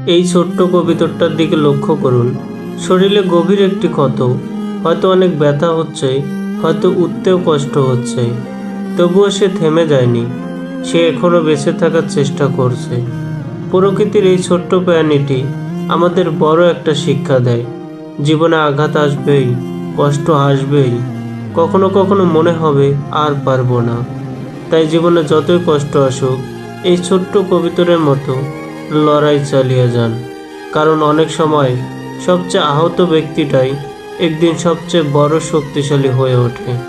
এই ছোট্ট কবিতরটার দিকে লক্ষ্য করুন। শরীরে গভীর একটি ক্ষত, হয়তো অনেক ব্যথা হচ্ছে, হয়তো উঠতেও কষ্ট হচ্ছে, তবুও সে থেমে যায়নি। সে এখনো বেঁচে থাকার চেষ্টা করছে। প্রকৃতির এই ছোট্ট প্রাণীটি আমাদের বড় একটা শিক্ষা দেয়। জীবনে আঘাত আসবেই, কষ্ট আসবেই, কখনো কখনো মনে হবে আর পারবো না। তাই জীবনে যতই কষ্ট আসুক, এই ছোট্ট কবিতরের মতো লড়াই চালিয়ে যান। কারণ অনেক সময় সবচেয়ে আহত ব্যক্তিটাই একদিন সবচেয়ে বড় শক্তিশালী হয়ে ওঠে।